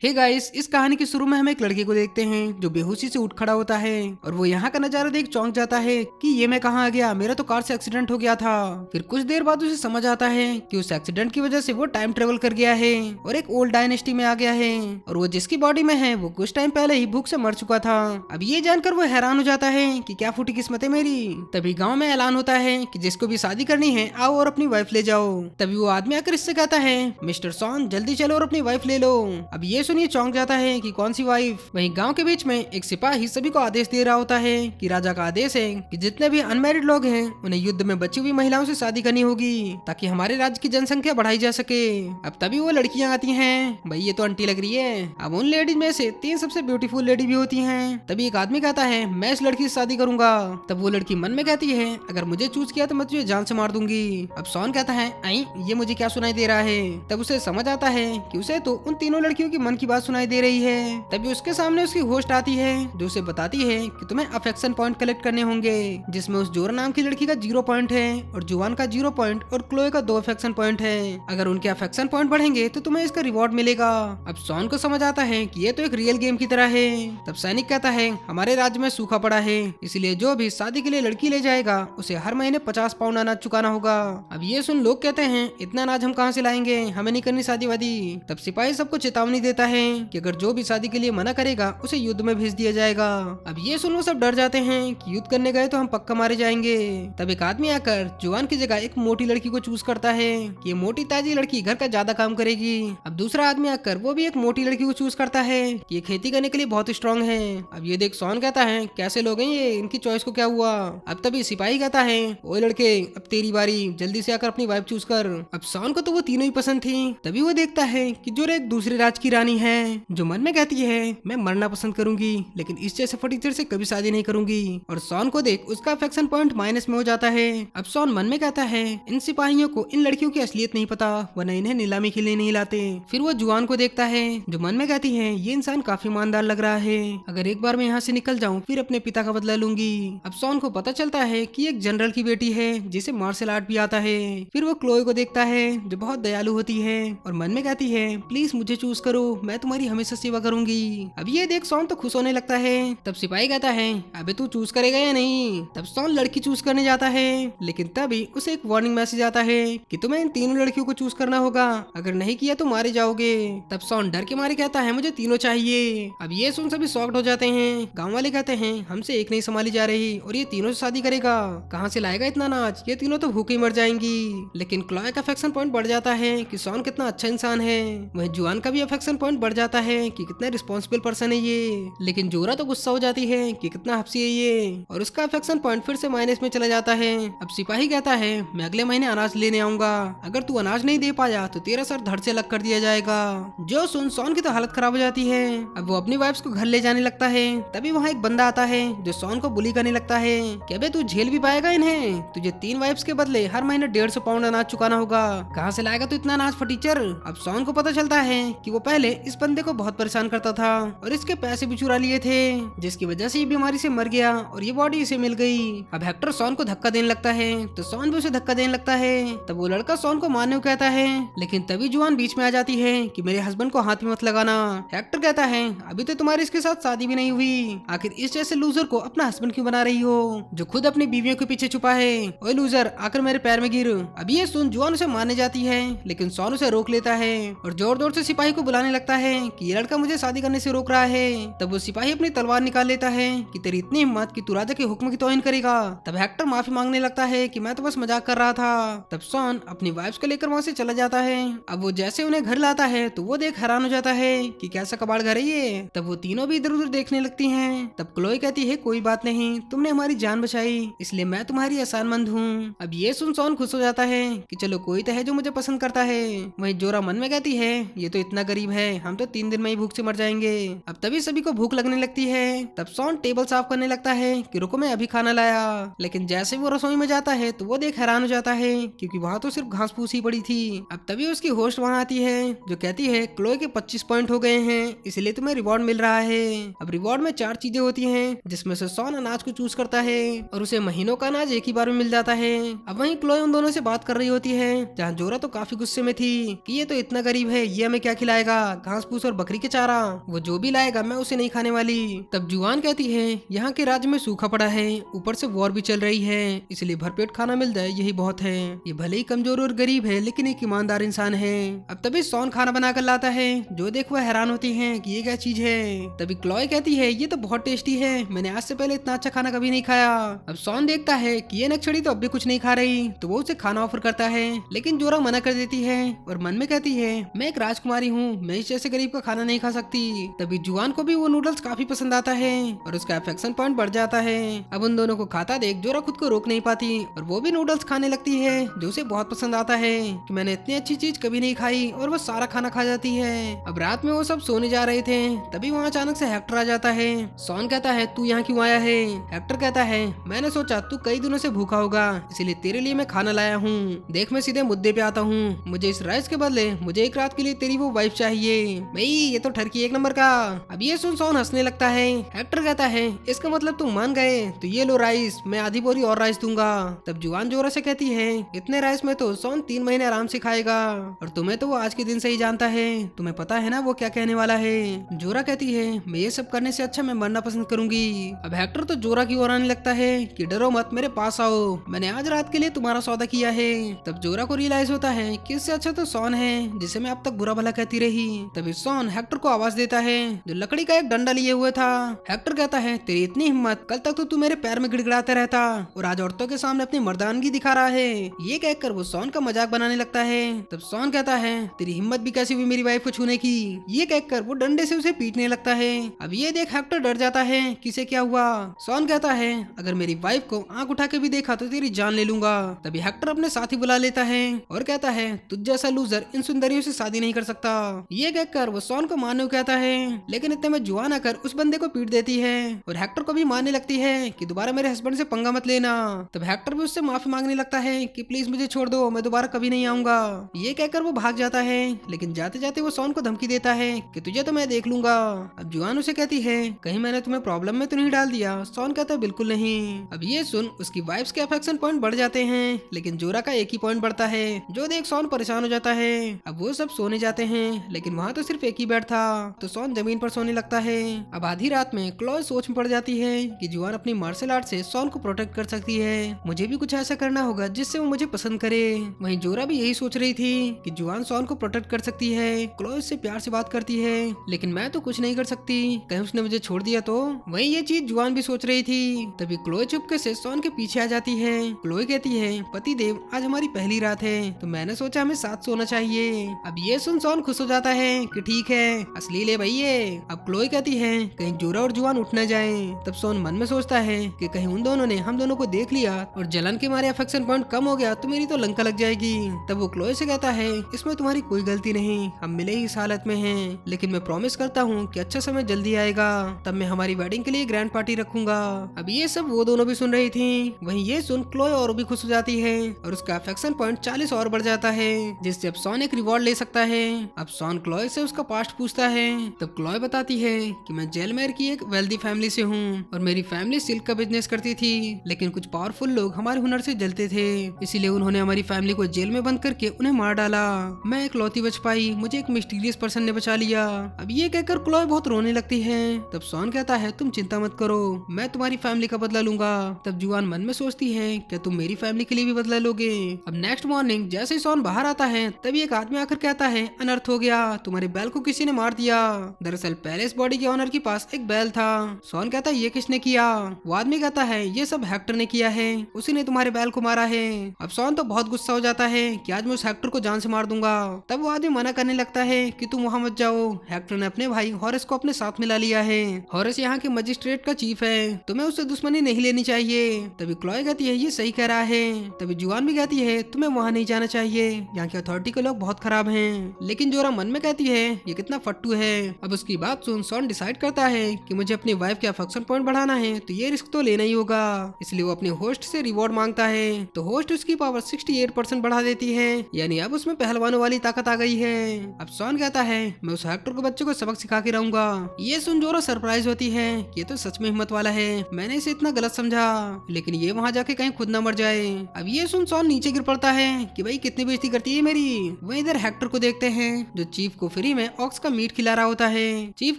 Hey guys, इस कहानी के शुरू में हम एक लड़के को देखते हैं जो बेहोशी से उठ खड़ा होता है और वो यहाँ का नजारा देख चौंक जाता है कि ये मैं कहाँ आ गया, मेरा तो कार से एक्सीडेंट हो गया था। फिर कुछ देर बाद उसे समझ आता है कि उस एक्सीडेंट की वजह से वो टाइम ट्रेवल कर गया है और एक ओल्ड डायनेस्टी में आ गया है और वो जिसकी बॉडी में है वो कुछ टाइम पहले ही भूख से मर चुका था। अब ये जानकर वो हैरान हो जाता है कि क्या फूटी किस्मत है मेरी। तभी गाँव में ऐलान होता है कि जिसको भी शादी करनी है आओ और अपनी वाइफ ले जाओ। तभी वो आदमी आकर इससे कहता है, मिस्टर सॉन जल्दी चलो और अपनी वाइफ ले लो। अब ये सुनिए चौंक जाता है कि कौन सी वाइफ। वहीं गांव के बीच में एक सिपाही सभी को आदेश दे रहा होता है कि राजा का आदेश है कि जितने भी अनमैरिड लोग हैं उन्हें युद्ध में बची हुई महिलाओं से शादी करनी होगी ताकि हमारे राज्य की जनसंख्या बढ़ाई जा सके। अब तभी वो लड़कियां आती हैं, भाई ये तो आंटी लग रही है। अब उन लेडीज में से 3 सबसे ब्यूटीफुल लेडी भी होती हैं। तभी एक आदमी कहता है, मैं इस लड़की से शादी करूंगा। तब वो लड़की मन में कहती है, अगर मुझे चूज किया तो मैं तुझे जान से मार दूंगी। अब सॉन कहता है, आई ये मुझे क्या सुनाई दे रहा है। तब उसे समझ आता है कि उसे तो उन तीनों लड़कियों की मन की बात सुनाई दे रही है। तभी उसके सामने उसकी होस्ट आती है जो उसे बताती है कि तुम्हें अफेक्शन पॉइंट कलेक्ट करने होंगे, जिसमें उस जोरा नाम की लड़की का 0 पॉइंट है और जुआन का 0 पॉइंट और क्लोए का 2 अफेक्शन पॉइंट है। अगर उनके अफेक्शन पॉइंट बढ़ेंगे तो तुम्हें इसका रिवॉर्ड मिलेगा। अब सॉन को समझ आता है कि ये तो एक रियल गेम की तरह है। तब सैनिक कहता है, हमारे राज्य में सूखा पड़ा है, इसलिए जो भी शादी के लिए लड़की ले जाएगा उसे हर महीने 50 पाउंड अनाज चुकाना होगा। अब ये सुन लोग कहते हैं, इतना अनाज हम कहाँ से लाएंगे, हमें नहीं करनी शादी वादी। तब सिपाही सबको चेतावनी देता है कि अगर जो भी शादी के लिए मना करेगा उसे युद्ध में भेज दिया जाएगा। अब ये सुन वो सब डर जाते हैं कि युद्ध करने गए तो हम पक्का मारे जाएंगे। तब एक आदमी आकर जुआन की जगह एक मोटी लड़की को चूज करता है कि ये मोटी ताजी लड़की घर का ज्यादा काम करेगी। अब दूसरा आदमी आकर वो भी एक मोटी लड़की को चूज करता है कि ये खेती करने के लिए बहुत स्ट्रांग है। अब ये देख सॉन कहता है, कैसे लोग हैं ये, इनकी चॉइस को क्या हुआ। अब तभी सिपाही कहता है, ओए लड़के अब तेरी बारी, जल्दी से आकर अपनी वाइफ चूज कर। अब सॉन को तो वो तीनों ही पसंद थी। तभी वो देखता है कि जो एक दूसरे राज की रानी है जो मन में कहती है, मैं मरना पसंद करूंगी लेकिन इस जैसे फटीचर से कभी शादी नहीं करूंगी। और सॉन को देख उसका अफेक्शन पॉइंट माइनस में हो जाता है। अब सॉन मन में कहता है, इन सिपाहियों को इन लड़कियों की असलियत नहीं पता, वरना इन्हें नीलामी के लिए नहीं लाते। फिर वो जुआन को देखता है जो मन में कहती है, ये इंसान काफी ईमानदार लग रहा है, अगर एक बार मैं यहाँ से निकल जाऊँ फिर अपने पिता का बदला लूंगी। अब सॉन को पता चलता है कि एक जनरल की बेटी है जिसे मार्शल आर्ट भी आता है। फिर वो क्लोए को देखता है जो बहुत दयालु होती है और मन में कहती है, प्लीज मुझे चूज करो, मैं तुम्हारी हमेशा सेवा करूंगी। अब ये देख सॉन तो खुश होने लगता है। तब सिपाही कहता है, अबे तू चूज करेगा या नहीं। तब सॉन लड़की चूज करने जाता है लेकिन तभी उसे एक वार्निंग मैसेज आता है कि तुम्हें इन तीनों लड़कियों को चूज करना होगा, अगर नहीं किया तो मारे जाओगे। तब सॉन डर के मारे कहता है, मुझे तीनों चाहिए। अब ये सुन सभी शॉक्ड हो जाते हैं। गाँव वाले कहते हैं, हमसे एक नहीं संभाली जा रही और ये तीनों से शादी करेगा, कहाँ से लाएगा इतना अनाज, ये तीनों तो भूखे मर जाएंगी। लेकिन क्लॉय का अफेक्शन पॉइंट बढ़ जाता है कि सॉन कितना अच्छा इंसान है। वहीं जुआन का भी अफेक्शन पॉइंट बढ़ जाता है कि कितना रिस्पॉन्सिबल पर्सन है ये। लेकिन जोरा तो गुस्सा हो जाती है कि कितना हफ्सी है ये और उसका अफेक्शन पॉइंट फिर से माइनस में चला जाता है। अब सिपाही कहता है, मैं अगले महीने अनाज लेने आऊंगा, अगर तू अनाज नहीं दे पाया तो तेरा सर धड़ से अलग कर दिया जाएगा। जो सुन सॉन की तो हालत खराब हो जाती है। अब वो अपनी वाइफ्स को घर ले जाने लगता है। तभी वहाँ एक बंदा आता है जो सॉन को बुली करने लगता है कि अबे तू झेल भी पाएगा इन्हें, तुझे 3 वाइफ्स के बदले हर महीने 150 पाउंड अनाज चुकाना होगा, कहाँ से लाएगा तू इतना अनाज फटीचर। अब सॉन को पता चलता है कि वो पहले इस बंदे को बहुत परेशान करता था और इसके पैसे भी चुरा लिए थे, जिसकी वजह से ये बीमारी से मर गया और ये बॉडी इसे मिल गई। अब हेक्टर सॉन को धक्का देने लगता है तो सॉन भी उसे धक्का देने लगता है। तब वो लड़का सॉन को मारने को कहता है लेकिन तभी जुआन बीच में आ जाती है कि मेरे हस्बैंड को हाथ में मत लगाना। हेक्टर कहता है, अभी तो तुम्हारी इसके साथ शादी भी नहीं हुई, आखिर इस जैसे लूजर को अपना हस्बैंड क्यों बना रही हो जो खुद अपनी बीवियों के पीछे छुपा है। ओए लूजर आकर मेरे पैर में गिर। अब ये सुन जुआन उसे मारने जाती है लेकिन सॉन उसे रोक लेता है और जोर जोर से सिपाही को बुलाने लगता है कि ये लड़का मुझे शादी करने से रोक रहा है। तब वो सिपाही अपनी तलवार निकाल लेता है कि तेरी इतनी हिम्मत कि तू राजा के हुक्म की तौहीन करेगा। तब हेक्टर माफी मांगने लगता है कि मैं तो बस मजाक कर रहा था। तब सॉन अपनी वाइफ्स को लेकर वहाँ से चला जाता है। अब वो जैसे उन्हें घर लाता है तो वो देख हैरान हो जाता है कि कैसा कबाड़ घर है ये। तब वो तीनों भी इधर उधर देखने लगती हैं। तब क्लोई कहती है, कोई बात नहीं, तुमने हमारी जान बचाई इसलिए मैं तुम्हारी एहसानमंद हूँ। अब ये सुन सॉन खुश हो जाता है कि चलो कोई तो है जो मुझे पसंद करता है। वहीं जोरा मन में कहती है, ये तो इतना गरीब है, हम तो 3 दिन में ही भूख से मर जाएंगे। अब तभी सभी को भूख लगने लगती है। तब सॉन टेबल साफ करने लगता है कि रुको मैं अभी खाना लाया। लेकिन जैसे वो रसोई में जाता है तो वो देख हैरान हो जाता है क्योंकि वहाँ तो सिर्फ घास फूस ही पड़ी थी। अब तभी उसकी होस्ट वहाँ आती है जो कहती है, क्लोए के 25 पॉइंट हो गए हैं इसलिए तुम्हें रिवॉर्ड मिल रहा है। अब रिवॉर्ड में 4 चीजें होती हैं जिसमें से सॉन अनाज को चूज करता है और उसे महीनों का अनाज एक ही बार में मिल जाता है। अब वहीं क्लोए उन दोनों से बात कर रही होती है जहाँ जोरा तो काफी गुस्से में थी कि ये तो इतना गरीब है, ये हमें क्या खिलाएगा, घास फूस और बकरी के चारा, वो जो भी लाएगा मैं उसे नहीं खाने वाली। तब जुआन कहती है यहाँ के राज्य में सूखा पड़ा है, ऊपर से वॉर भी चल रही है, इसलिए भरपेट खाना मिल जाए यही बहुत है। ये भले ही कमजोर और गरीब है लेकिन एक ईमानदार इंसान है। अब तभी सॉन खाना बनाकर लाता है, जो देख वह हैरान होती है कि ये क्या चीज है। तभी क्लॉय कहती है ये तो बहुत टेस्टी है, मैंने आज से पहले इतना अच्छा खाना कभी नहीं खाया। अब सॉन देखता है कि ये नक्सड़ी तो अब भी कुछ नहीं खा रही, तो वो उसे खाना ऑफर करता है, लेकिन जोरा मना कर देती है और मन में कहती है मैं एक राजकुमारी हूँ, मैं इस जैसे गरीब का खाना नहीं खा सकती। तभी जुआन को भी वो नूडल्स काफी पसंद आता है और उसका अफेक्शन पॉइंट बढ़ जाता है। अब उन दोनों को खाता देख जोरा खुद को रोक नहीं पाती और वो भी नूडल्स खाने लगती है, जो उसे बहुत पसंद आता है कि मैंने इतनी अच्छी चीज कभी नहीं खाई, और वो सारा खाना खा जाती है। अब रात में वो सब सोने जा रहे थे, तभी वहाँ अचानक से हेक्टर आ जाता है। सॉन कहता है तू यहाँ क्यों आया है? हेक्टर कहता है मैंने सोचा तू कई दिनों से भूखा होगा, इसलिए तेरे लिए मैं खाना लाया हूँ। देख मैं सीधे मुद्दे पे आता हूँ, मुझे इस राइस के बदले मुझे एक रात के लिए तेरी वो वाइफ चाहिए। भाई ये तो ठरकी एक नंबर का। अब ये सुन सॉन हंसने लगता है। हेक्टर कहता है इसका मतलब तुम मान गए, तो ये लो राइस, मैं आधी बोरी और राइस दूंगा। तब जुआन जोरा से कहती है इतने राइस में तो सॉन 3 महीने आराम से खाएगा, और तुम्हें तो वो आज के दिन से ही जानता है, तुम्हें पता है ना वो क्या कहने वाला है। जोरा कहती है मैं ये सब करने से अच्छा मैं मरना पसंद करूंगी। अब हेक्टर तो जोरा की ओर आने लगता है कि डरो मत, मेरे पास आओ, मैंने आज रात के लिए तुम्हारा सौदा किया है। तब जोरा को रियलाइज होता है कि इससे अच्छा तो सॉन है, जिसे मैं अब तक बुरा भला कहती रही। तभी सॉन हेक्टर को आवाज देता है, जो लकड़ी का एक डंडा लिए हुए था। हेक्टर कहता है तेरी इतनी हिम्मत, कल तक तो तू मेरे पैर में गिड़गिड़ाता रहता और आज औरतों के सामने अपनी मर्दानगी दिखा रहा है। ये कहकर वो सॉन का मजाक बनाने लगता है। तब सॉन कहता है तेरी हिम्मत भी कैसी हुई मेरी वाइफ को छूने की। ये कहकर वो डंडे से उसे पीटने लगता है। अब ये देख हेक्टर डर जाता है किसे क्या हुआ। सॉन कहता है अगर मेरी वाइफ को आंख उठा के भी देखा तो तेरी जान ले लूंगा। तभी हेक्टर अपने साथी बुला लेता है और कहता है तुझ जैसा लूजर इन सुंदरियों से शादी नहीं कर सकता। ये कहकर वो सॉन को मारने को कहता है, लेकिन इतने में जुआन आकर उस बंदे को पीट देती है और हेक्टर को भी मारने लगती है कि दोबारा मेरे हस्बैंड से पंगा मत लेना। तब हेक्टर भी उससे माफी मांगने लगता है कि प्लीज मुझे छोड़ दो, मैं दोबारा कभी नहीं आऊंगा। ये कहकर वो भाग जाता है, लेकिन जाते जाते वो सॉन को धमकी देता है कि तुझे तो मैं देख लूंगा। अब जुआन उसे कहती है कहीं मैंने तुम्हें प्रॉब्लम में तो नहीं डाल दिया। सॉन कहता है बिल्कुल नहीं। अब ये सुन उसकी वाइफ्स के अफेक्शन पॉइंट बढ़ जाते हैं, लेकिन जोरा का एक ही पॉइंट बढ़ता है, जो देख सॉन परेशान हो जाता है। अब वो सब सोने जाते हैं, लेकिन वहाँ तो सिर्फ एक ही बेड था, तो सॉन जमीन पर सोने लगता है। अब आधी रात में क्लॉय सोच में पड़ जाती है कि जुआन अपनी मार्शल आर्ट से सॉन को प्रोटेक्ट कर सकती है, मुझे भी कुछ ऐसा करना होगा जिससे वो मुझे पसंद करे। वहीं जोरा भी यही सोच रही थी कि जुआन सॉन को प्रोटेक्ट कर सकती है, क्लॉय उससे प्यार से बात करती है, लेकिन मैं तो कुछ नहीं कर सकती, कहीं उसने मुझे छोड़ दिया तो। वहीं ये चीज जुआन भी सोच रही थी। तभी क्लॉय चुपके से सॉन के पीछे आ जाती है। क्लॉय कहती है पति देव आज हमारी पहली रात है, तो मैंने सोचा हमें साथ सोना चाहिए। अब ये सुन सॉन खुश हो जाता है कि ठीक है असली ले भैया। अब क्लॉय कहती है कहीं जोरा और जुआन उठ न जाए। तब सॉन मन में सोचता है कि कहीं उन दोनों ने हम दोनों को देख लिया और जलन के मारे अफेक्शन पॉइंट कम हो गया तो मेरी तो लंका लग जाएगी। तब वो क्लॉय से कहता है इसमें तुम्हारी कोई गलती नहीं, हम मिले ही इस हालत में हैं, लेकिन मैं प्रॉमिस करता हूँ कि अच्छा समय जल्दी आएगा, तब मैं हमारी वेडिंग के लिए ग्रैंड पार्टी रखूंगा। अब ये सब वो दोनों भी सुन रही थी। वहीं ये सुन क्लॉय और भी खुश हो जाती है और उसका अफेक्शन पॉइंट 40 और बढ़ जाता है, जिससे अब सॉन एक रिवॉर्ड ले सकता है। अब सॉन क्लॉय से उसका पास्ट पूछता है। तब क्लॉय बताती है कि मैं जेलमेर की एक वेल्दी फैमिली से हूँ और मेरी फैमिली सिल्क का बिजनेस करती थी, लेकिन कुछ पावरफुल लोग हमारे हुनर से जलते थे, इसीलिए उन्होंने हमारी फैमिली को जेल में बंद करके उन्हें मार डाला। मैं इकलौती बच पाई, मुझे एक मिस्टीरियस पर्सन ने बचा लिया। अब ये कहकर क्लॉय बहुत रोने लगती है। तब सॉन कहता है तुम चिंता मत करो, मैं तुम्हारी फैमिली का बदला लूंगा। तब जुआन मन में सोचती है क्या तुम मेरी फैमिली के लिए भी बदला लोगे। अब नेक्स्ट मॉर्निंग जैसे ही सॉन बाहर आता है तभी एक आदमी आकर कहता है अनर्थ हो गया, तुम्हारे बैल को किसी ने मार दिया। दरअसल पैलेस बॉडी के ऑनर के पास एक बैल था। सॉन कहता है ये किसने किया। वो आदमी कहता है ये सब हेक्टर ने किया है, उसी ने तुम्हारे बैल को मारा है। अब सॉन तो बहुत गुस्सा हो जाता है कि आज मैं उस हेक्टर को जान से मार दूंगा। तब वो आदमी मना करने लगता है कि तुम वहाँ मत जाओ, हेक्टर ने अपने भाई हॉरेस को अपने साथ मिला लिया है। हॉरेस यहाँ के मजिस्ट्रेट का चीफ है, तुम्हें उससे दुश्मनी नहीं लेनी चाहिए। तभी क्लॉय कहती है ये सही कह रहा है। तभी जुआन भी कहती है तुम्हें वहाँ नहीं जाना चाहिए, यहाँ के अथॉरिटी के लोग बहुत खराब हैं। लेकिन जोरा मन में कहती है ये कितना फट्टू है। अब उसकी बात सुन सॉन डिसाइड करता है कि मुझे अपनी वाइफ के अफेक्शन पॉइंट बढ़ाना है तो ये रिस्क तो लेना ही होगा, इसलिए वो अपने होस्ट से रिवॉर्ड मांगता है। तो होस्ट उसकी पावर 68% बढ़ा देती है, यानी अब उसमें पहलवानों वाली ताकत आ गई है। अब सॉन कहता है मैं उस हेक्टर को बच्चे को सबक सिखा के रहूंगा। ये सुन जोरा सरप्राइज होती है, ये तो सच में हिम्मत वाला है, मैंने इसे इतना गलत समझा, लेकिन ये वहाँ जाके कहीं खुद न मर जाए। अब ये सुन सॉन नीचे गिर पड़ता है कि भाई कितनी बेइज्जती करती है मेरी। वहीं इधर हेक्टर को देखते हैं जो चीफ को फ्री में ऑक्स का मीट खिला रहा होता है। चीफ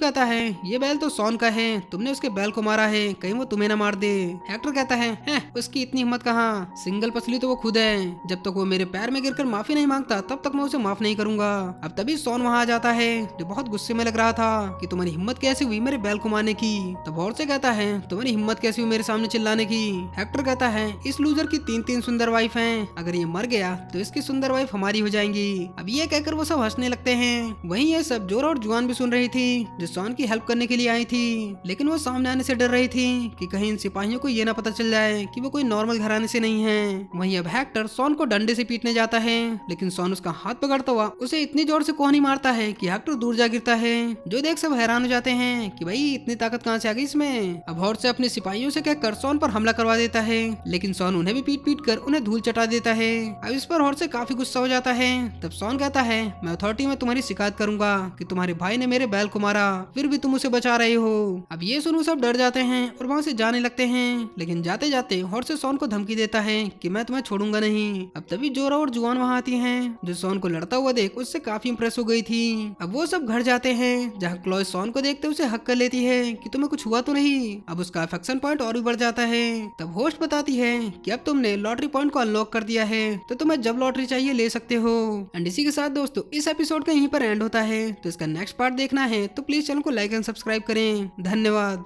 कहता है ये बैल तो सॉन का है, तुमने उसके बैल को मारा है, कहीं वो तुम्हें ना मार दे। हेक्टर कहता है उसकी इतनी हिम्मत कहाँ, सिंगल पसली तो वो खुद है, जब तक वो मेरे पैर में गिरकर माफी नहीं मांगता तब तक मैं उसे माफ नहीं करूंगा। अब तभी सॉन वहाँ आ जाता है जो बहुत गुस्से में लग रहा था कि तुम्हारी हिम्मत कैसे हुई मेरे बैल को मारने की। तब और से कहता है तुम्हारी हिम्मत कैसी हुई मेरे सामने चिल्लाने की। हेक्टर कहता है इस लूजर की 3 सुंदर वाइफ हैं, अगर ये मर गया तो इसकी सुंदर वाइफ हमारी हो जाएंगी। अब ये कहकर वो सब हंसने लगते हैं। वहीं ये सब जोरा और जुआन भी सुन रही थी जो सॉन की हेल्प करने के लिए आई थी, लेकिन वो सामने आने से डर रही थी कि कहीं इन सिपाहियों को ये ना पता चल जाए कि वो कोई नॉर्मल घराने से नहीं है। वहीं अब हेक्टर सॉन को डंडे से पीटने जाता है, लेकिन सॉन उसका हाथ पकड़ता हुआ उसे इतनी जोर से कोहनी मारता है कि हेक्टर दूर जा गिरता है। जो देख सब हैरान हो जाते हैं कि भाई इतनी ताकत कहाँ से आ गई इसमें। अब हॉर्स से अपने सिपाहियों से कहकर सॉन पर हमला करवा देता है, लेकिन सॉन उन्हें भी पीट पीट कर उन्हें धूल चटा देता है। अब इस पर हॉर्स से काफी गुस्सा हो जाता है। तब सॉन कहता है मैं अथॉरिटी में तुम्हारी शिकायत करूंगा कि तुम्हारे भाई ने मेरे बैल को मारा, फिर भी तुम उसे बचा रहे हो। अब ये सुनो सब डर जाते हैं और वहाँ से जाने लगते हैं, लेकिन जाते जाते हॉर्स से सॉन को धमकी देता है कि मैं तुम्हें छोड़ूंगा नहीं। अब तभी जोरा और जुआन वहाँ आती हैं, जो सॉन को लड़ता हुआ देख उससे काफी इंप्रेस हो गई थी। अब वो सब घर जाते हैं, जहाँ क्लोई सॉन को देखते उसे हक कर लेती है कि तुम्हें कुछ हुआ तो नहीं। अब उसका अफेक्शन पॉइंट और भी बढ़ जाता है। तब होस्ट बताती है कि अब तुमने लॉटरी पॉइंट को अनलॉक कर दिया है, तो तुम्हें जब लॉटरी चाहिए ले सकते हो। एंड इसी के साथ दोस्तों इस एपिसोड का यहीं पर एंड होता है। तो इसका नेक्स्ट पार्ट देखना है तो प्लीज चैनल को लाइक एंड सब्सक्राइब करें। धन्यवाद।